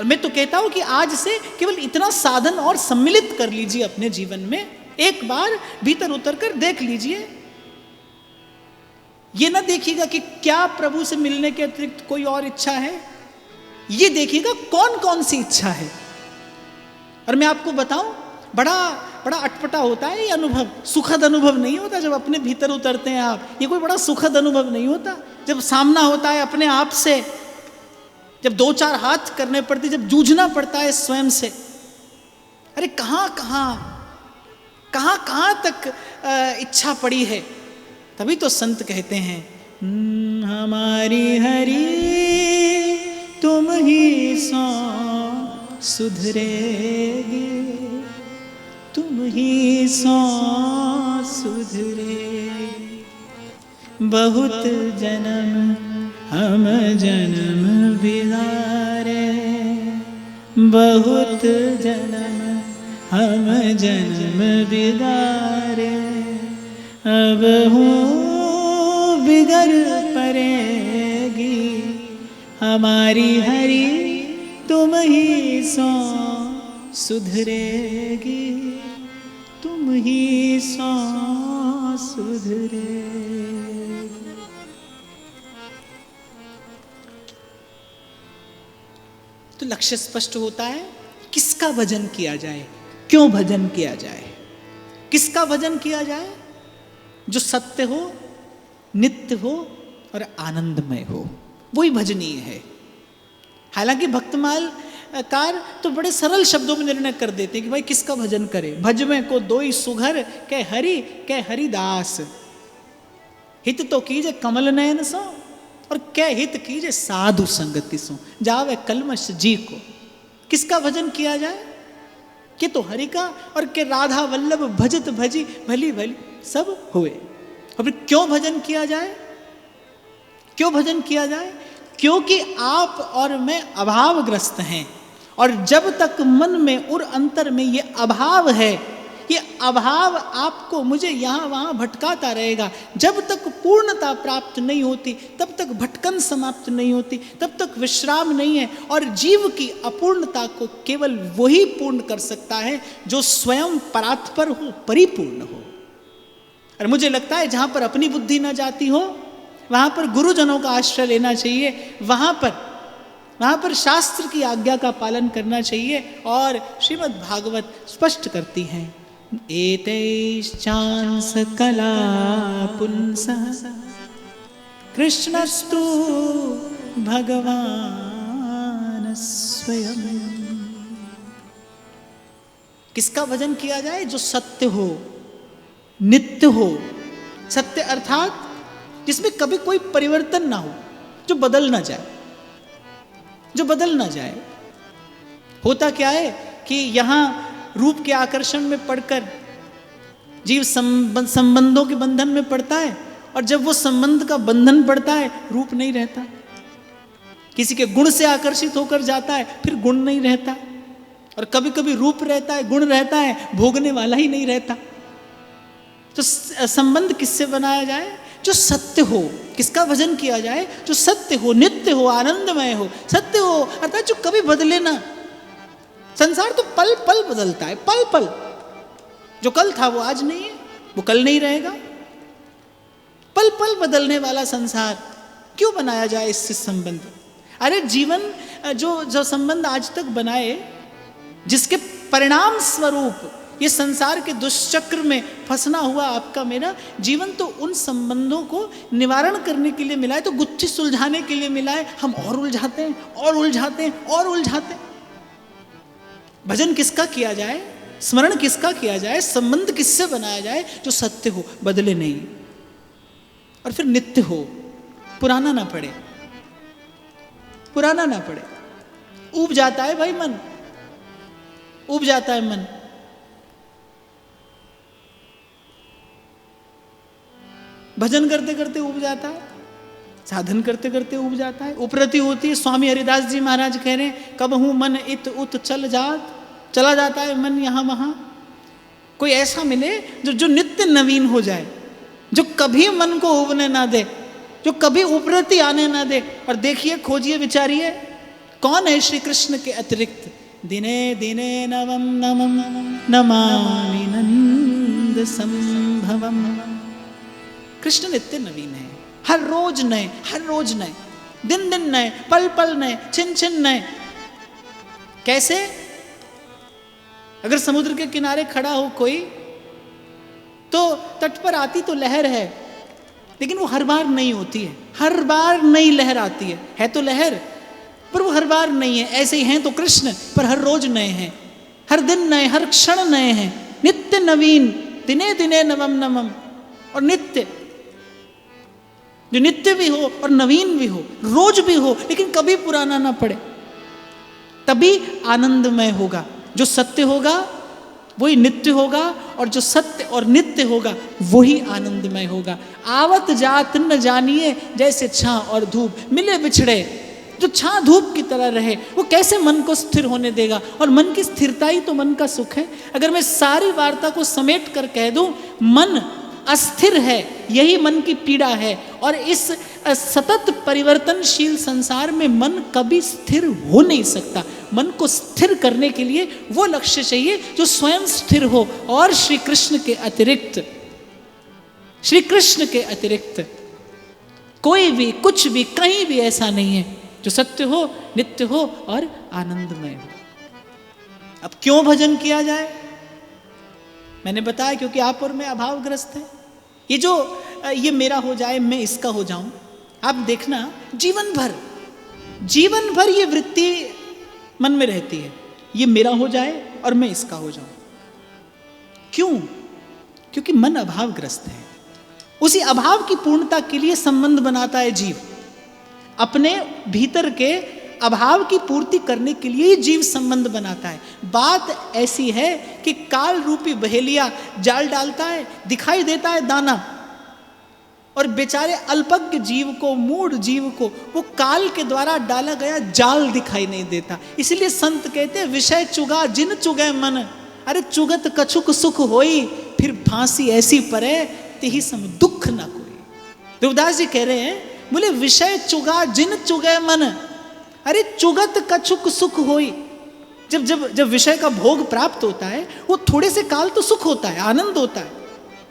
और मैं तो कहता हूं कि आज से केवल इतना साधन और सम्मिलित कर लीजिए अपने जीवन में, एक बार भीतर उतर कर देख लीजिए। ये ना देखिएगा कि क्या प्रभु से मिलने के अतिरिक्त कोई और इच्छा है, ये देखिएगा कौन कौन सी इच्छा है। और मैं आपको बताऊं, बड़ा बड़ा अटपटा होता है ये अनुभव, सुखद अनुभव नहीं होता जब अपने भीतर उतरते हैं आप। ये कोई बड़ा सुखद अनुभव नहीं होता जब सामना होता है अपने आप से, जब दो चार हाथ करने पड़ते, जब जूझना पड़ता है स्वयं से। अरे कहाँ कहाँ तक इच्छा पड़ी है। तभी तो संत कहते हैं हमारी हरि तुम ही सो सुधरेगी, तुम ही सो सुधरेगी। बहुत जन्म हम जन्म बिगारे, बहुत जन्म हम जन्म बिगारे, अब हूँ बिगड़ पड़ेगी हमारी हरि तुम ही सो सुधरेगी, तुम ही सो सुधरेगी। तो लक्ष्य स्पष्ट होता है, किसका भजन किया जाए, क्यों भजन किया जाए। किसका भजन किया जाए? जो सत्य हो, नित्य हो और आनंदमय हो, वही भजनीय है। हालांकि भक्तमाल कार तो बड़े सरल शब्दों में निर्णय कर देते हैं कि भाई किसका भजन करे। भज में को दोई सुघर के हरि के हरिदास, हित तो कीजे कमल नयन सो और कै हित कीजे साधु संगति सो, जावे कलमश जी को। किसका भजन किया जाए? कि तो हरि का, और के राधा वल्लभ भजत भजी भली भली सब हुए। और फिर क्यों भजन किया जाए? क्यों भजन किया जाए? क्योंकि आप और मैं अभावग्रस्त हैं, और जब तक मन में और अंतर में ये अभाव है, ये अभाव आपको मुझे यहाँ वहाँ भटकाता रहेगा। जब तक पूर्णता प्राप्त नहीं होती, तब तक भटकन समाप्त नहीं होती, तब तक विश्राम नहीं है। और जीव की अपूर्णता को केवल वही पूर्ण कर सकता है जो स्वयं परात्पर हो, परिपूर्ण हो। और मुझे लगता है जहाँ पर अपनी बुद्धि न जाती हो, वहाँ पर गुरुजनों का आश्रय लेना चाहिए, वहाँ पर शास्त्र की आज्ञा का पालन करना चाहिए। और श्रीमद् भागवत स्पष्ट करती हैं, एतैश्चांस कला पुंसः कृष्णस्तु भगवान स्वयं। किसका भजन किया जाए? जो सत्य हो, नित्य हो। सत्य अर्थात जिसमें कभी कोई परिवर्तन ना हो, जो बदल ना जाए, जो बदल ना जाए। होता क्या है कि यहाँ रूप के आकर्षण में पड़कर जीव संबंधों के बंधन में पड़ता है, और जब वो संबंध का बंधन पड़ता है, रूप नहीं रहता। किसी के गुण से आकर्षित होकर जाता है, फिर गुण नहीं रहता। और कभी कभी रूप रहता है, गुण रहता है, भोगने वाला ही नहीं रहता। तो संबंध किससे बनाया जाए? जो सत्य हो। किसका भजन किया जाए? जो सत्य हो, नित्य हो, आनंदमय हो। सत्य हो अर्थात जो कभी बदले ना। संसार तो पल पल बदलता है, पल पल। जो कल था वो आज नहीं है, वो कल नहीं रहेगा। पल पल बदलने वाला संसार क्यों बनाया जाए इससे संबंध? अरे जीवन जो संबंध आज तक बनाए, जिसके परिणाम स्वरूप ये संसार के दुष्चक्र में फंसना हुआ आपका मेरा जीवन, तो उन संबंधों को निवारण करने के लिए मिला है, तो गुत्थी सुलझाने के लिए मिला है। हम और उलझाते हैं और उलझाते हैं और उलझाते हैं। भजन किसका किया जाए? स्मरण किसका किया जाए? संबंध किससे बनाया जाए? जो सत्य हो, बदले नहीं, और फिर नित्य हो, पुराना ना पड़े, पुराना ना पड़े। ऊब जाता है भाई मन, ऊब जाता है मन। भजन करते करते ऊब जाता है, साधन करते करते ऊब जाता है, उपरति होती है। स्वामी हरिदास जी महाराज कह रहे हैं, कब हूँ मन इत उत चला जाता है मन यहाँ वहाँ। कोई ऐसा मिले जो नित्य नवीन हो जाए, जो कभी मन को उबने ना दे, जो कभी उपरति आने ना दे। और देखिए, खोजिए, विचारिए, कौन है श्री कृष्ण के अतिरिक्त? दिने दिने नवम नमम नमामि नंद संभवम। कृष्ण नित्य नवीन है, हर रोज नए, हर रोज नए, दिन दिन नए, पल पल नए, छिन छिन नए। कैसे? अगर समुद्र के किनारे खड़ा हो कोई, तो तट पर आती तो लहर है, लेकिन वो हर बार नहीं होती है, हर बार नई लहर आती है तो लहर, पर वो हर बार नहीं है। ऐसे ही हैं तो कृष्ण, पर हर रोज नए हैं, हर दिन नए, हर क्षण नए हैं, नित्य नवीन, दिने दिने नवम नमम। और नित्य, जो नित्य भी हो और नवीन भी हो, रोज भी हो, लेकिन कभी पुराना ना पड़े, तभी आनंदमय होगा। जो सत्य होगा वही नित्य होगा, और जो सत्य और नित्य होगा वही आनंदमय होगा। आवत जात न जानिए, जैसे छां और धूप मिले बिछड़े। जो छां धूप की तरह रहे, वो कैसे मन को स्थिर होने देगा? और मन की स्थिरता ही तो मन का सुख है। अगर मैं सारी वार्ता को समेट कर कह दूं, मन अस्थिर है, यही मन की पीड़ा है। और इस सतत परिवर्तनशील संसार में मन कभी स्थिर हो नहीं सकता। मन को स्थिर करने के लिए वो लक्ष्य चाहिए जो स्वयं स्थिर हो। और श्री कृष्ण के अतिरिक्त, श्री कृष्ण के अतिरिक्त कोई भी, कुछ भी, कहीं भी ऐसा नहीं है जो सत्य हो, नित्य हो और आनंदमय हो। अब क्यों भजन किया जाए? मैंने बताया क्योंकि आप और मैं अभावग्रस्त हैं। ये मेरा हो जाए, मैं इसका हो जाऊं। आप देखना, जीवन भर ये वृत्ति मन में रहती है, ये मेरा हो जाए और मैं इसका हो जाऊं। क्यों? क्योंकि मन अभावग्रस्त है। उसी अभाव की पूर्णता के लिए संबंध बनाता है जीव। अपने भीतर के अभाव की पूर्ति करने के लिए जीव संबंध बनाता है। बात ऐसी है कि काल रूपी बहेलिया जाल डालता है, दिखाई देता है दाना, और बेचारे अल्पज्ञ जीव को, मूढ़ जीव को वो काल के द्वारा डाला गया जाल दिखाई नहीं देता। इसलिए संत कहते हैं, विषय चुगा जिन चुगे मन, अरे चुगत कछुक सुख होई, फिर फांसी ऐसी परे तिहि सम दुख ना कोई। देवदास जी कह रहे हैं, बोले विषय चुगा जिन चुगे मन, अरे चुगत कछुक सुख होई। जब विषय का भोग प्राप्त होता है, वो थोड़े से काल तो सुख होता है, आनंद होता है,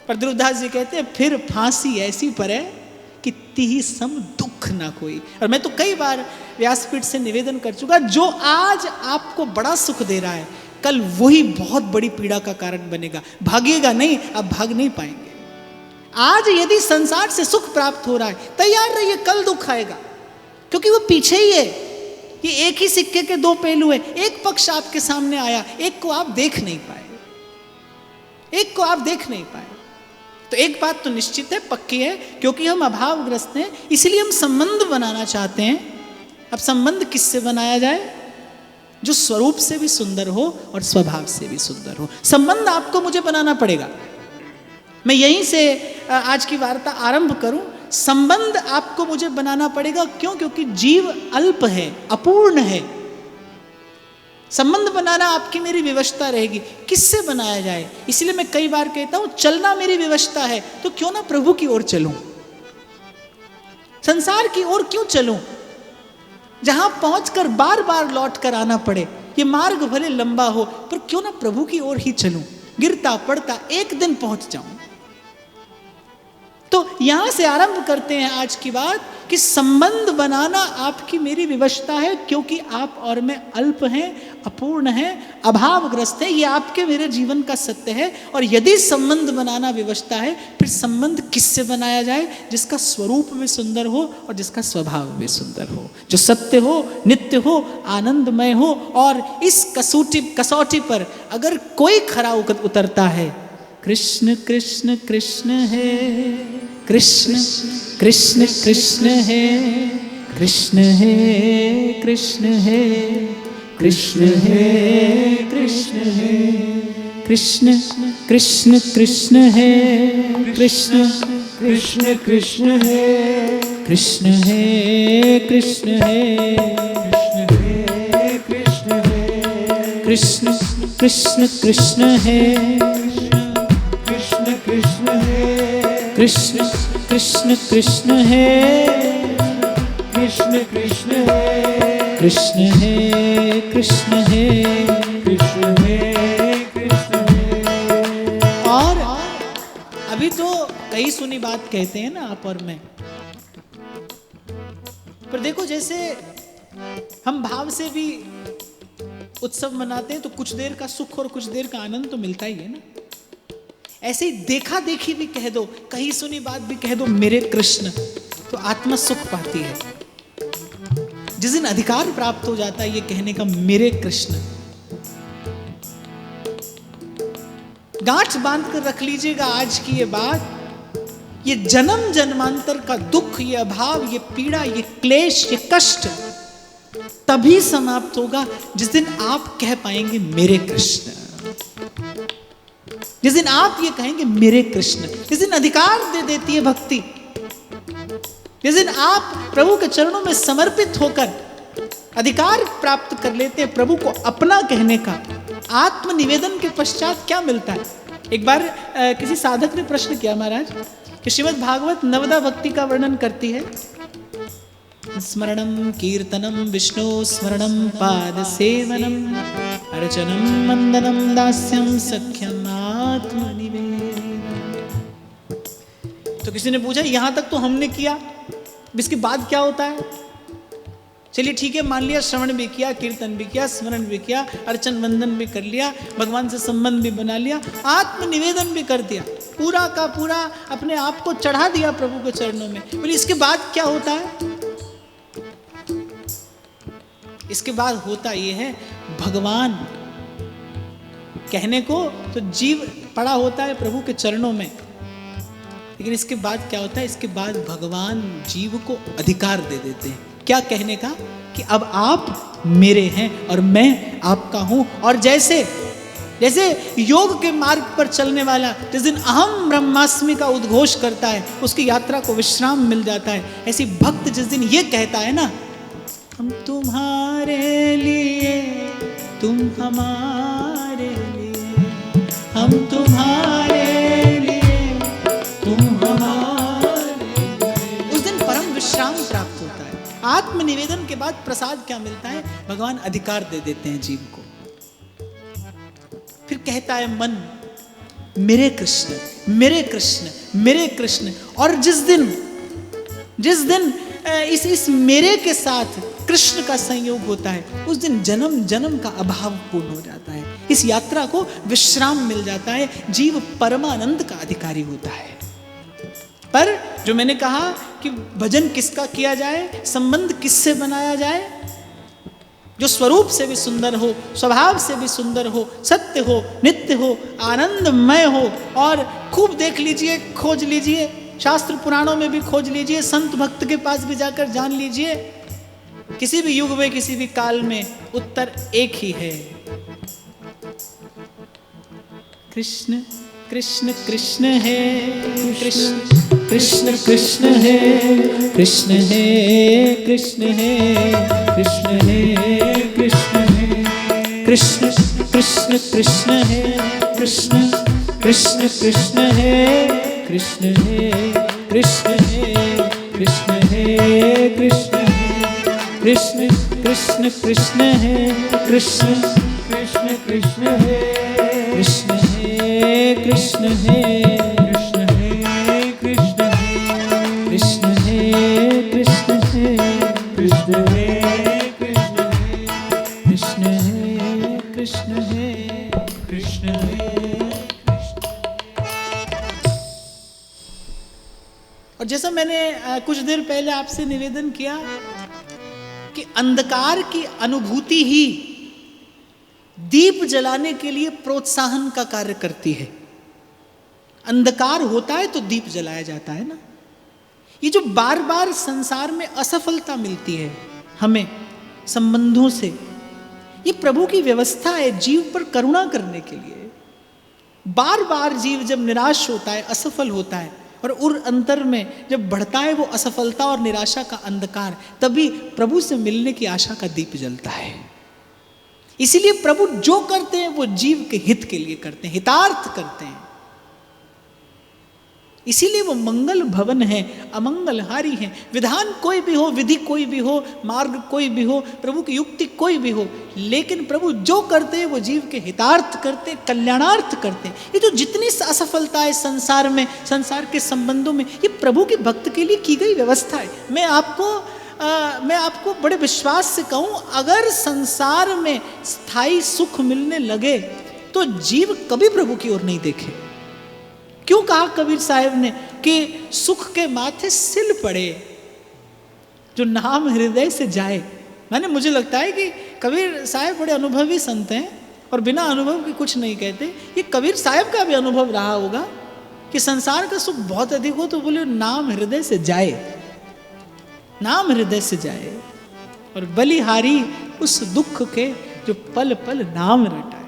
पर ध्रुवदास जी कहते हैं फिर फांसी ऐसी पर है कि तिहि सम दुख ना कोई। और मैं तो कई बार व्यासपीठ से निवेदन कर चुका, जो आज आपको बड़ा सुख दे रहा है, कल वही बहुत बड़ी पीड़ा का कारण बनेगा। भागिएगा नहीं, आप भाग नहीं पाएंगे। आज यदि संसार से सुख प्राप्त हो रहा है, तैयार रहिए, कल दुख आएगा, क्योंकि वो पीछे ही है। ये एक ही सिक्के के दो पहलू है। एक पक्ष आपके सामने आया, एक को आप देख नहीं पाए, एक को आप देख नहीं पाए। तो एक बात तो निश्चित है, पक्की है, क्योंकि हम अभावग्रस्त हैं, इसलिए हम संबंध बनाना चाहते हैं। अब संबंध किससे बनाया जाए? जो स्वरूप से भी सुंदर हो और स्वभाव से भी सुंदर हो। संबंध आपको मुझे बनाना पड़ेगा। मैं यहीं से आज की वार्ता आरंभ करूं। संबंध आपको मुझे बनाना पड़ेगा। क्यों? क्योंकि जीव अल्प है, अपूर्ण है। संबंध बनाना आपकी मेरी विवशता रहेगी। किससे बनाया जाए? इसलिए मैं कई बार कहता हूं, चलना मेरी विवशता है, तो क्यों ना प्रभु की ओर चलूं, संसार की ओर क्यों चलूं, जहां पहुंचकर बार बार लौट कर आना पड़े। ये मार्ग भले लंबा हो, पर क्यों ना प्रभु की ओर ही चलूं, गिरता पड़ता एक दिन पहुंच जाऊं। तो यहां से आरंभ करते हैं आज की बात कि संबंध बनाना आपकी मेरी विवशता है, क्योंकि आप और मैं अल्प हैं, अपूर्ण हैं, अभावग्रस्त हैं। ये आपके मेरे जीवन का सत्य है। और यदि संबंध बनाना विवशता है, फिर संबंध किससे बनाया जाए? जिसका स्वरूप भी सुंदर हो और जिसका स्वभाव भी सुंदर हो, जो सत्य हो, नित्य हो, आनंदमय हो। और इस कसौटी पर अगर कोई खरा उतरता है, कृष्ण कृष्ण कृष्ण है, कृष्ण कृष्ण कृष्ण है, कृष्ण है कृष्ण है, कृष्ण है कृष्ण है, कृष्ण कृष्ण कृष्ण है, कृष्ण कृष्ण कृष्ण है, कृष्ण है कृष्ण है, कृष्ण है कृष्ण, कृष्ण कृष्ण है, कृष्ण कृष्ण है, कृष्ण कृष्ण कृष्ण है, कृष्ण कृष्ण है, कृष्ण है, कृष्ण है, कृष्ण है, कृष्ण है। और अभी तो कई सुनी बात कहते हैं ना आप और मैं, पर देखो जैसे हम भाव से भी उत्सव मनाते हैं तो कुछ देर का सुख और कुछ देर का आनंद तो मिलता ही है ना। ऐसे ही देखा देखी भी कह दो, कहीं सुनी बात भी कह दो मेरे कृष्ण, तो आत्मा सुख पाती है। जिस दिन अधिकार प्राप्त हो जाता है ये कहने का मेरे कृष्ण, गांठ बांध कर रख लीजिएगा आज की ये बात, ये जन्म जन्मांतर का दुख, ये अभाव, ये पीड़ा, ये क्लेश, ये कष्ट तभी समाप्त होगा जिस दिन आप कह पाएंगे मेरे कृष्ण, जिस दिन आप ये कहेंगे मेरे कृष्ण, जिस दिन अधिकार दे देती है भक्ति, जिस दिन आप प्रभु के चरणों में समर्पित होकर अधिकार प्राप्त कर लेते हैं प्रभु को अपना कहने का। आत्मनिवेदन के पश्चात क्या मिलता है? एक बार किसी साधक ने प्रश्न किया महाराज कि श्रीमद् भागवत नवदा भक्ति का वर्णन करती है, स्मरणम कीर्तनम विष्णु स्मरणम पाद सेवनम अर्चनम मंदनम दास्यम सख्यम आत्मनिवेदनम। तो किसी ने पूछा यहां तक तो हमने किया, इसके बाद क्या होता है? चलिए ठीक है, मान लिया श्रवण भी किया, कीर्तन भी किया, स्मरण भी किया, अर्चन वंदन भी कर लिया, भगवान से संबंध भी बना लिया, आत्मनिवेदन भी कर दिया, पूरा का पूरा अपने आप को चढ़ा दिया प्रभु के चरणों में। बोले इसके बाद क्या होता है? इसके बाद होता यह है, भगवान कहने को तो जीव पड़ा होता है प्रभु के चरणों में, लेकिन इसके बाद क्या होता है? इसके बाद भगवान जीव को अधिकार दे देते हैं। क्या कहने का? कि अब आप मेरे हैं और मैं आपका हूं। और जैसे जैसे योग के मार्ग पर चलने वाला जिस दिन अहम ब्रह्मास्मि का उद्घोष करता है उसकी यात्रा को विश्राम मिल जाता है, ऐसी भक्त जिस दिन ये कहता है ना, हम तुम्हारे लिए तुम हमारे लिए, हम तुम्हारे लिए तुम हमारे लिए, उस दिन परम विश्राम प्राप्त होता है। आत्मनिवेदन के बाद प्रसाद क्या मिलता है? भगवान अधिकार दे देते हैं जीव को। फिर कहता है मन मेरे कृष्ण, मेरे कृष्ण, मेरे कृष्ण। और जिस दिन इस मेरे के साथ कृष्ण का संयोग होता है उस दिन जन्म जन्म का अभाव पूर्ण हो जाता है। इस यात्रा को विश्राम मिल जाता है, जीव परमानंद का अधिकारी होता है। पर जो मैंने कहा कि भजन किसका किया जाए, संबंध किससे बनाया जाए, जो स्वरूप से भी सुंदर हो, स्वभाव से भी सुंदर हो, सत्य हो, नित्य हो, आनंदमय हो। और खूब देख लीजिए, खोज लीजिए, शास्त्र पुराणों में भी खोज लीजिए, संत भक्त के पास भी जाकर जान लीजिए, किसी भी युग में किसी भी काल में उत्तर एक ही है, कृष्ण कृष्ण कृष्ण है, कृष्ण कृष्ण कृष्ण है, कृष्ण है कृष्ण है, कृष्ण है कृष्ण है, कृष्ण कृष्ण कृष्ण है, कृष्ण कृष्ण कृष्ण है, कृष्ण है कृष्ण है, कृष्ण है कृष्ण है, कृष्ण कृष्ण कृष्ण है, कृष्ण कृष्ण कृष्ण है, कृष्ण है कृष्ण है, कृष्ण है कृष्ण है, कृष्ण है कृष्ण है, कृष्ण है कृष्ण है, कृष्ण है कृष्ण है, कृष्ण है। और जैसा मैंने कुछ देर पहले आपसे निवेदन किया कि अंधकार की अनुभूति ही दीप जलाने के लिए प्रोत्साहन का कार्य करती है। अंधकार होता है तो दीप जलाया जाता है ना। ये जो बार बार संसार में असफलता मिलती है हमें संबंधों से, ये प्रभु की व्यवस्था है जीव पर करुणा करने के लिए। बार बार जीव जब निराश होता है, असफल होता है, और उर अंतर में जब बढ़ता है वो असफलता और निराशा का अंधकार, तभी प्रभु से मिलने की आशा का दीप जलता है। इसीलिए प्रभु जो करते हैं वो जीव के हित के लिए करते हैं, हितार्थ करते हैं। इसीलिए वो मंगल भवन है, अमंगलहारी है। विधान कोई भी हो, विधि कोई भी हो, मार्ग कोई भी हो, प्रभु की युक्ति कोई भी हो, लेकिन प्रभु जो करते हैं वो जीव के हितार्थ करते, कल्याणार्थ करते। ये जो जितनी असफलता है संसार में, संसार के संबंधों में, ये प्रभु के भक्त के लिए की गई व्यवस्था है। मैं आपको बड़े विश्वास से कहूँ, अगर संसार में स्थायी सुख मिलने लगे तो जीव कभी प्रभु की ओर नहीं देखे। क्यों कहा कबीर साहब ने कि सुख के माथे सिल पड़े जो नाम हृदय से जाए। मैंने मुझे लगता है कि कबीर साहब बड़े अनुभवी संत हैं और बिना अनुभव के कुछ नहीं कहते। ये कबीर साहब का भी अनुभव रहा होगा कि संसार का सुख बहुत अधिक हो तो बोले नाम हृदय से जाए, नाम हृदय से जाए, और बलिहारी उस दुख के जो पल पल नाम रटाए।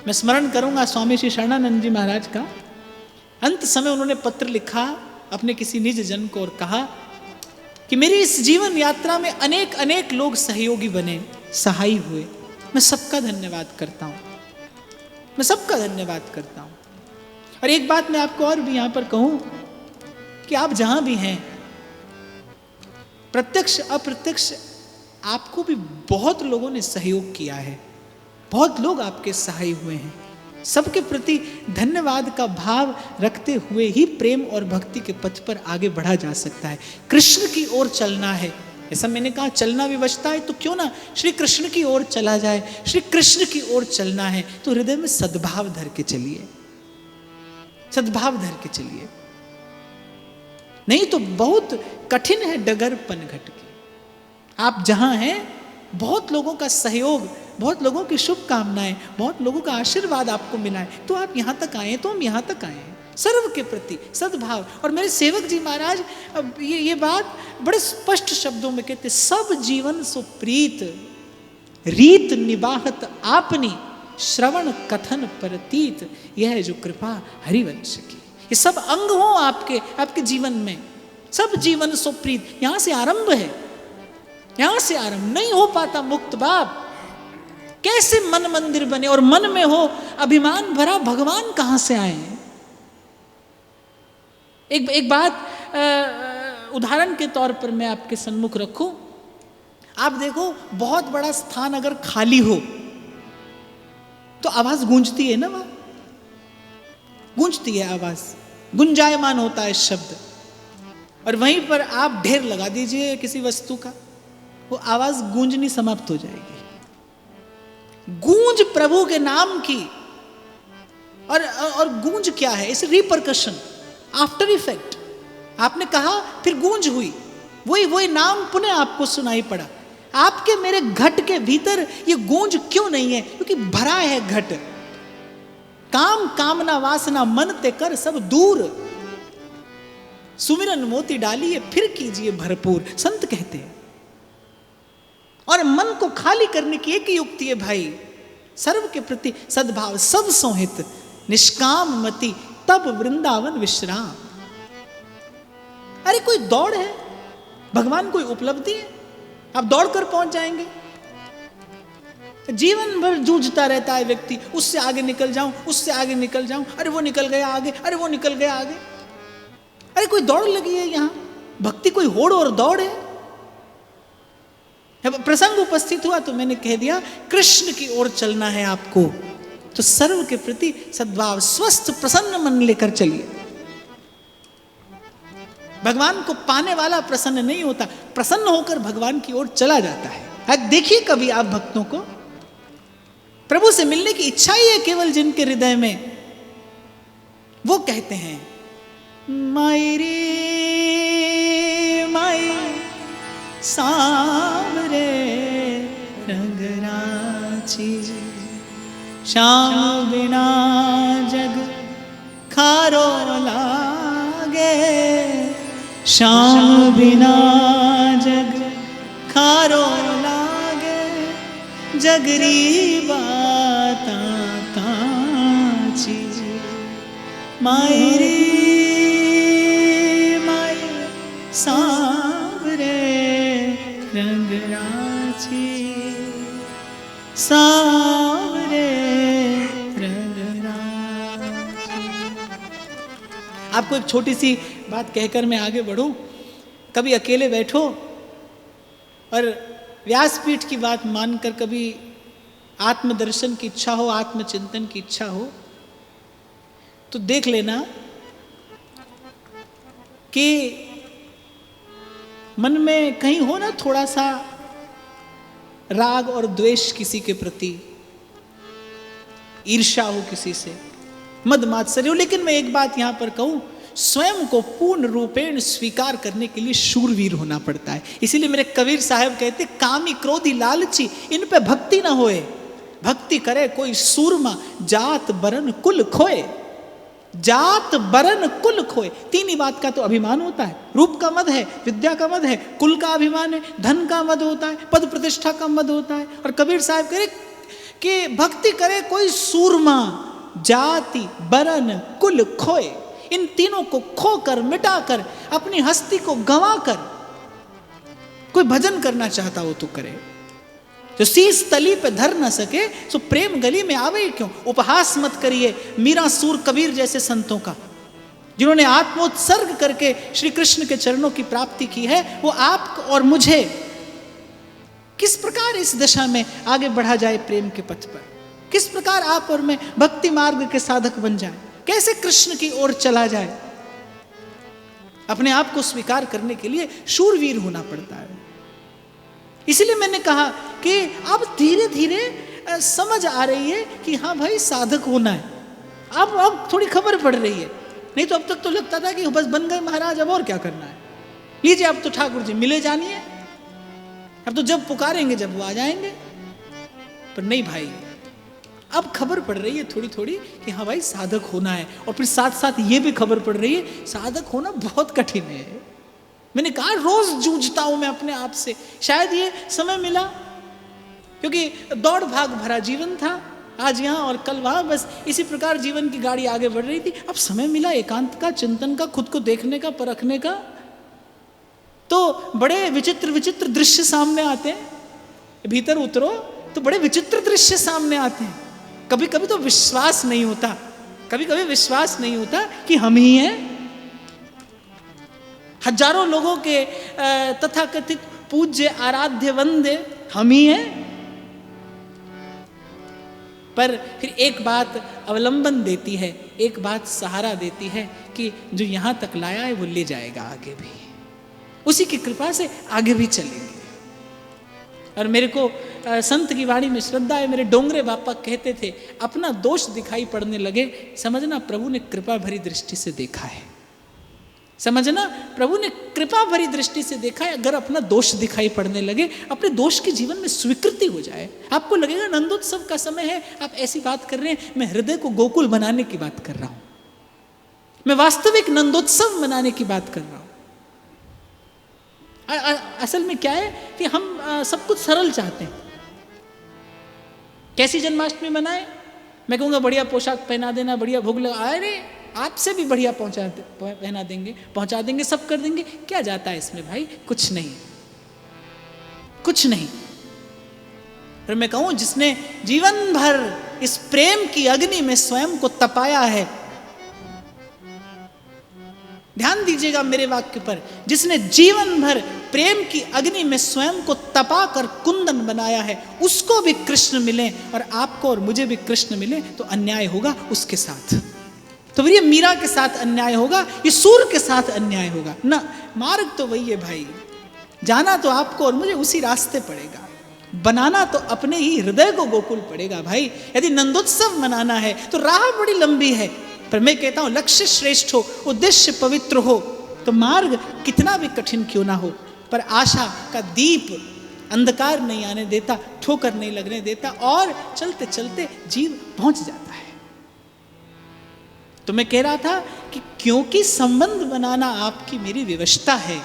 मैं स्मरण करूंगा स्वामी श्री शरणानंद जी महाराज का। अंत समय उन्होंने पत्र लिखा अपने किसी निज जन को और कहा कि मेरी इस जीवन यात्रा में अनेक अनेक लोग सहयोगी बने, सहाय हुए। मैं सबका धन्यवाद करता हूँ, मैं सबका धन्यवाद करता हूँ। और एक बात मैं आपको और भी यहाँ पर कहूँ कि आप जहाँ भी हैं, प्रत्यक्ष अप्रत्यक्ष आपको भी बहुत लोगों ने सहयोग किया है, बहुत लोग आपके सहाय हुए हैं। सबके प्रति धन्यवाद का भाव रखते हुए ही प्रेम और भक्ति के पथ पर आगे बढ़ा जा सकता है। कृष्ण की ओर चलना है, ऐसा मैंने कहा, चलना विवशता है तो क्यों ना श्री कृष्ण की ओर चला जाए। श्री कृष्ण की ओर चलना है तो हृदय में सद्भाव धर के चलिए, सद्भाव धर के चलिए, नहीं तो बहुत कठिन है डगर पनघट की। आप जहां हैं बहुत लोगों का सहयोग, बहुत लोगों की शुभकामनाएं, बहुत लोगों का आशीर्वाद आपको मिला है, तो आप यहाँ तक आए, तो हम यहाँ तक आए हैं। सर्व के प्रति सद्भाव। और मेरे सेवक जी महाराज अब ये बात बड़े स्पष्ट शब्दों में कहते, सब जीवन सो प्रीत रीत निबाहत आपनी श्रवण कथन परतीत, यह है जो कृपा हरिवंश की। ये सब अंग हो आपके जीवन में, सब जीवन सो प्रीत। यहां से आरंभ है, यहां से आरंभ। नहीं हो पाता मुक्त बाप, कैसे मन मंदिर बने और मन में हो अभिमान भरा, भगवान कहां से आए। एक बात उदाहरण के तौर पर मैं आपके सन्मुख रखूं। आप देखो, बहुत बड़ा स्थान अगर खाली हो तो आवाज गूंजती है ना, वहां गूंजती है आवाज, गुंजायमान होता है शब्द। और वहीं पर आप ढेर लगा दीजिए किसी वस्तु का, वो आवाज गूंजनी समाप्त हो जाएगी। गूंज प्रभु के नाम की, और गूंज क्या है, इसे रिपरकशन, आफ्टर इफेक्ट। आपने कहा, फिर गूंज हुई, वही नाम पुनः आपको सुनाई पड़ा। आपके मेरे घट के भीतर ये गूंज क्यों नहीं है? क्योंकि भरा है घट। काम कामना वासना मन ते कर सब दूर, सुमिरन मोती डालिए फिर कीजिए भरपूर, संत कहते हैं। और मन को खाली करने की एक ही युक्ति है भाई, सर्व के प्रति सद्भाव, सब संहित निष्काम मति, तब वृंदावन विश्राम। अरे कोई दौड़ है, भगवान कोई उपलब्धि है, आप दौड़ कर पहुंच जाएंगे। जीवन भर जूझता रहता है व्यक्ति, उससे आगे निकल जाऊं, उससे आगे निकल जाऊं, अरे वो निकल गया आगे, अरे वो निकल गया आगे। अरे कोई दौड़ लगी है यहां, भक्ति कोई होड़ और दौड़ है। प्रसंग उपस्थित हुआ तो मैंने कह दिया, कृष्ण की ओर चलना है आपको तो सर्व के प्रति सद्भाव, स्वस्थ प्रसन्न मन लेकर चलिए। भगवान को पाने वाला प्रसन्न नहीं होता, प्रसन्न होकर भगवान की ओर चला जाता है। देखिए कभी आप भक्तों को, प्रभु से मिलने की इच्छा ही है केवल जिनके हृदय में, वो कहते हैं माई रे माई सांवरे रंगराची, श्याम बिना जग खारो लागे, श्याम बिना जग खारो लागे, जगरी बाता काची, माई रे माई सांवरे रंगराची, सांवरे रंगराची। आपको एक छोटी सी बात कहकर मैं आगे बढ़ूं। कभी अकेले बैठो और व्यासपीठ की बात मानकर कभी आत्मदर्शन की इच्छा हो, आत्मचिंतन की इच्छा हो, तो देख लेना कि मन में कहीं हो ना थोड़ा सा राग और द्वेष किसी के प्रति, ईर्ष्या हो किसी से, मद मात्सर्य हो। लेकिन मैं एक बात यहां पर कहूं, स्वयं को पूर्ण रूपेण स्वीकार करने के लिए शूरवीर होना पड़ता है। इसीलिए मेरे कबीर साहब कहते, कामी क्रोधी लालची इन पे भक्ति ना होए, भक्ति करे कोई सूरमा, जात बरन कुल खोए। जात बरन कुल खोए, तीन ही बात का तो अभिमान होता है। रूप का मद है, विद्या का मद है, कुल का अभिमान है, धन का मद होता है, पद प्रतिष्ठा का मद होता है। और कबीर साहब कह रहे कि भक्ति करे कोई सूरमा, जाति बरन कुल खोए। इन तीनों को खोकर, मिटाकर, अपनी हस्ती को गंवाकर कोई भजन करना चाहता हो तो करे। जो शीस तली पे धर न सके सो प्रेम गली में आवे क्यों। उपहास मत करिए मीरा, सूर, कबीर जैसे संतों का, जिन्होंने आत्मोत्सर्ग करके श्री कृष्ण के चरणों की प्राप्ति की है। वो आप और मुझे किस प्रकार इस दशा में आगे बढ़ा जाए प्रेम के पथ पर, किस प्रकार आप और मैं भक्ति मार्ग के साधक बन जाए, कैसे कृष्ण की ओर चला जाए। अपने आप को स्वीकार करने के लिए शूरवीर होना पड़ता है। इसलिए मैंने कहा कि अब धीरे धीरे समझ आ रही है कि हाँ भाई साधक होना है। अब थोड़ी खबर पड़ रही है, नहीं तो अब तक तो लगता था कि बस बन गए महाराज, अब और क्या करना है। लीजिए अब तो ठाकुर जी मिले जानिए, अब तो जब पुकारेंगे जब वो आ जाएंगे। पर नहीं भाई, अब खबर पड़ रही है थोड़ी थोड़ी कि हाँ भाई साधक होना है। और फिर साथ साथ ये भी खबर पड़ रही है साधक होना बहुत कठिन है। मैंने कहा रोज जूझता हूं मैं अपने आप से। शायद ये समय मिला क्योंकि दौड़ भाग भरा जीवन था, आज यहाँ और कल वहां, बस इसी प्रकार जीवन की गाड़ी आगे बढ़ रही थी। अब समय मिला एकांत का, चिंतन का, खुद को देखने का, परखने का, तो बड़े विचित्र विचित्र दृश्य सामने आते हैं। भीतर उतरो तो बड़े विचित्र दृश्य सामने आते हैं। कभी कभी तो विश्वास नहीं होता, कभी कभी विश्वास नहीं होता कि हम ही हैं। हजारों लोगों के तथाकथित पूज्य आराध्य वंदे हम ही हैं। पर फिर एक बात अवलंबन देती है, एक बात सहारा देती है कि जो यहां तक लाया है वो ले जाएगा आगे भी, उसी की कृपा से आगे भी चलेंगे। और मेरे को संत की वाणी में श्रद्धा है। मेरे डोंगरे बापा कहते थे, अपना दोष दिखाई पड़ने लगे समझना प्रभु ने कृपा भरी दृष्टि से देखा है। समझना प्रभु ने कृपा भरी दृष्टि से देखा है। अगर अपना दोष दिखाई पड़ने लगे, अपने दोष के जीवन में स्वीकृति हो जाए, आपको लगेगा नंदोत्सव का समय है, आप ऐसी बात कर रहे हैं, मैं हृदय को गोकुल बनाने की बात कर रहा हूं, मैं वास्तविक नंदोत्सव मनाने की बात कर रहा हूं। असल में क्या है कि हम सब कुछ सरल चाहते हैं। कैसी जन्माष्टमी मनाए? मैं कहूँगा बढ़िया पोशाक पहना देना, बढ़िया भोग लगा, अरे आपसे भी बढ़िया पहना देंगे, पहुंचा देंगे, सब कर देंगे। क्या जाता है इसमें भाई? कुछ नहीं, कुछ नहीं। फिर मैं कहूँ जिसने जीवन भर इस प्रेम की अग्नि में स्वयं को तपाया है, ध्यान दीजिएगा मेरे वाक्य पर, जिसने जीवन भर प्रेम की अग्नि में स्वयं को तपा कर कुंदन बनाया है, उसको भी कृष्ण मिले और आपको और मुझे भी कृष्ण मिले तो अन्याय होगा उसके साथ। तो ये मीरा के साथ अन्याय होगा, ये सूर के साथ अन्याय होगा ना। मार्ग तो वही है भाई, जाना तो आपको और मुझे उसी रास्ते पड़ेगा, बनाना तो अपने ही हृदय को गोकुल पड़ेगा भाई। यदि नंदोत्सव मनाना है तो राह बड़ी लंबी है, पर मैं कहता हूं लक्ष्य श्रेष्ठ हो, उद्देश्य पवित्र हो, तो मार्ग कितना भी कठिन क्यों ना हो, पर आशा का दीप अंधकार नहीं आने देता, ठोकर नहीं लगने देता, और चलते चलते जीव पहुंच जाता है। तो मैं कह रहा था कि क्योंकि संबंध बनाना आपकी मेरी विवशता है,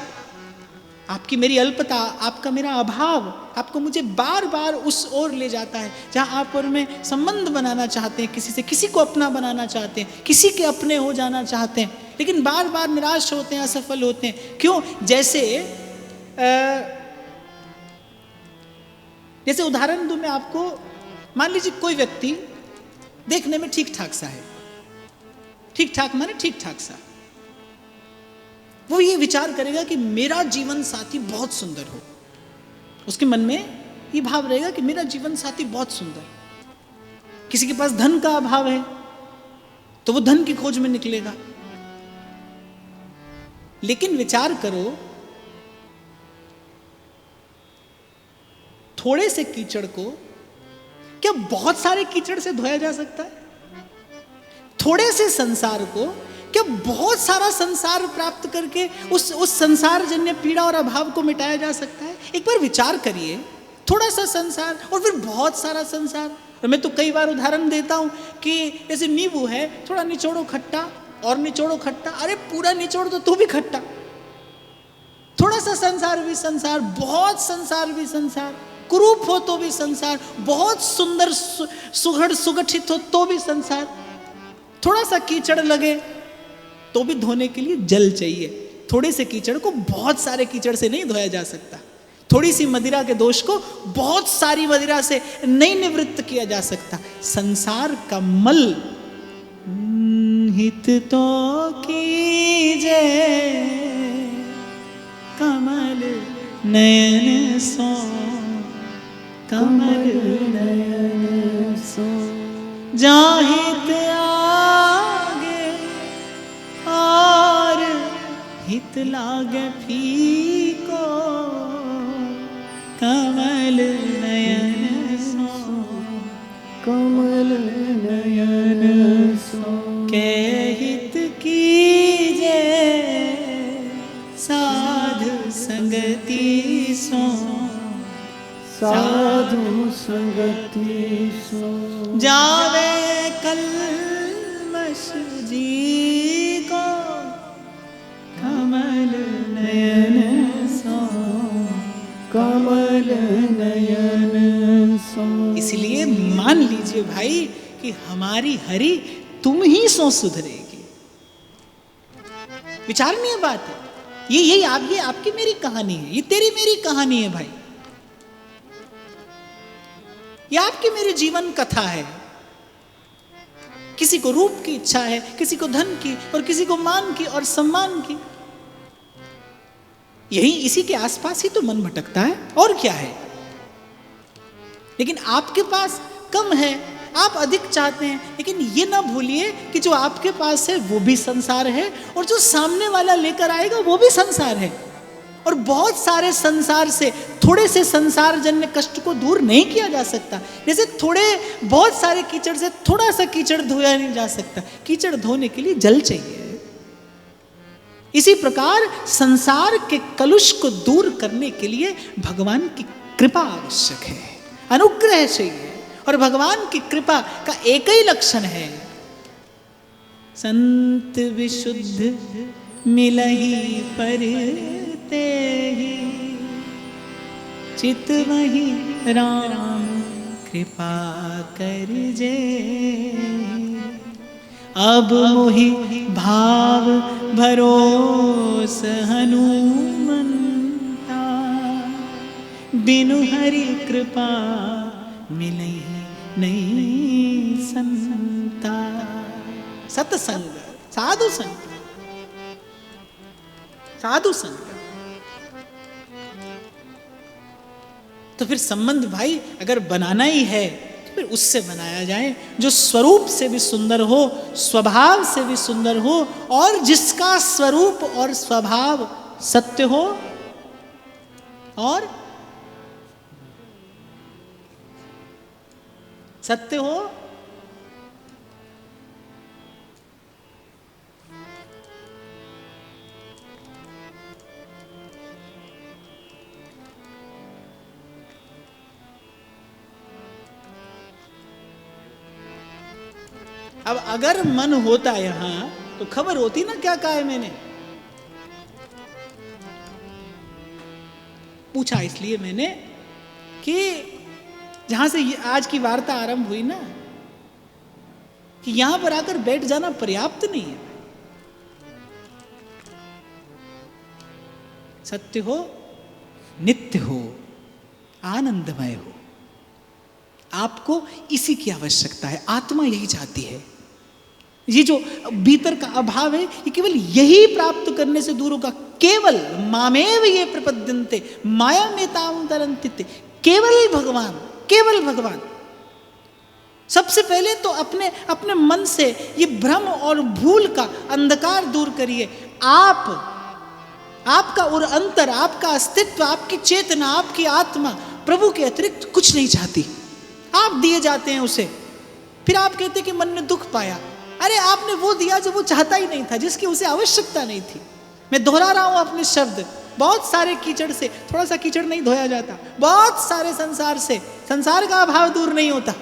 आपकी मेरी अल्पता, आपका मेरा अभाव आपको मुझे बार बार उस ओर ले जाता है जहां आप और मैं संबंध बनाना चाहते हैं किसी से, किसी को अपना बनाना चाहते हैं, किसी के अपने हो जाना चाहते हैं, लेकिन बार बार निराश होते हैं, असफल होते हैं। क्यों? जैसे उदाहरण दूं मैं आपको, मान लीजिए कोई व्यक्ति देखने में ठीक ठाक सा है, ठीक ठाक माने ठीक ठाक सा, वो ये विचार करेगा कि मेरा जीवन साथी बहुत सुंदर हो। उसके मन में ये भाव रहेगा कि मेरा जीवन साथी बहुत सुंदर। किसी के पास धन का अभाव है तो वो धन की खोज में निकलेगा। लेकिन विचार करो, थोड़े से कीचड़ को क्या बहुत सारे कीचड़ से धोया जा सकता है? थोड़े से संसार को क्या बहुत सारा संसार प्राप्त करके उस संसार जन्य पीड़ा और अभाव को मिटाया जा सकता है? एक बार विचार करिए, थोड़ा सा संसार और फिर बहुत सारा संसार। मैं तो कई बार उदाहरण देता हूं कि जैसे नींबू है, थोड़ा निचोड़ो खट्टा और निचोड़ो खट्टा, अरे पूरा निचोड़ दो तो भी खट्टा। थोड़ा सा संसार भी संसार, बहुत संसार भी संसार, कुरूप हो तो भी संसार, बहुत सुंदर सुघड़ सुगठित हो तो भी संसार। थोड़ा सा कीचड़ लगे तो भी धोने के लिए जल चाहिए। थोड़े से कीचड़ को बहुत सारे कीचड़ से नहीं धोया जा सकता। थोड़ी सी मदिरा के दोष को बहुत सारी मदिरा से नहीं निवृत्त किया जा सकता। संसार का मल हित तो कीजे कमल नयन सो, कमल नयन सो, जाहित आगे और हित लागे फीको, कमल नयन सो, कमल नयन सो, के हित कीजे साधु संगति सो, साधु संगति सो, जावे कल्मष जी को, कमल नयन सो, कमल नयन सो। इसलिए मान लीजिए भाई कि हमारी हरि तुम ही सो सुधरेगी। विचारणीय बात है ये आपकी मेरी कहानी है, ये तेरी मेरी कहानी है भाई। ये आपकी मेरी जीवन कथा है। किसी को रूप की इच्छा है, किसी को धन की, और किसी को मान की और सम्मान की। यही इसी के आसपास ही तो मन भटकता है, और क्या है। लेकिन आपके पास कम है, आप अधिक चाहते हैं, लेकिन ये ना भूलिए कि जो आपके पास है वो भी संसार है, और जो सामने वाला लेकर आएगा वो भी संसार है। और बहुत सारे संसार से थोड़े से संसार जन्य कष्ट को दूर नहीं किया जा सकता। जैसे बहुत सारे कीचड़ से थोड़ा सा कीचड़ धोया नहीं जा सकता। कीचड़ धोने के लिए जल चाहिए। इसी प्रकार संसार के कलुष को दूर करने के लिए भगवान की कृपा आवश्यक है, अनुग्रह चाहिए। और भगवान की कृपा का एक ही लक्षण है, संत विशुद्ध मिलहि परते ही, चित वही राम कृपा कर जे। अब मोहि भाव भरोस हनुमंता, बिनु हरि कृपा मिलहि नहीं संता। सत्संग, साधु संग, साधु संग। तो फिर संबंध भाई अगर बनाना ही है तो फिर उससे बनाया जाए जो स्वरूप से भी सुंदर हो, स्वभाव से भी सुंदर हो, और जिसका स्वरूप और स्वभाव सत्य हो और सत्य हो। अब अगर मन होता यहां तो खबर होती ना क्या कहा है मैंने। पूछा इसलिए मैंने कि जहां से आज की वार्ता आरंभ हुई ना, कि यहां पर आकर बैठ जाना पर्याप्त नहीं है। सत्य हो, नित्य हो, आनंदमय हो। आपको इसी की आवश्यकता है। आत्मा यही चाहती है। ये जो भीतर का अभाव है, ये केवल यही प्राप्त करने से दूर होगा। केवल मामेव ये प्रपद्यन्ते मायामेतां तरन्ति, केवल भगवान, केवल भगवान। सबसे पहले तो अपने अपने मन से ये भ्रम और भूल का अंधकार दूर करिए। आपका और अंतर, आपका अस्तित्व, आपकी चेतना, आपकी आत्मा प्रभु के अतिरिक्त कुछ नहीं चाहती। आप दिए जाते हैं उसे, फिर आप कहते कि मन ने दुख पाया। अरे आपने वो दिया जो वो चाहता ही नहीं था, जिसकी उसे आवश्यकता नहीं थी। मैं दोहरा रहा हूं अपने शब्द, बहुत सारे कीचड़ से थोड़ा सा कीचड़ नहीं धोया जाता, बहुत सारे संसार से संसार का अभाव दूर नहीं होता।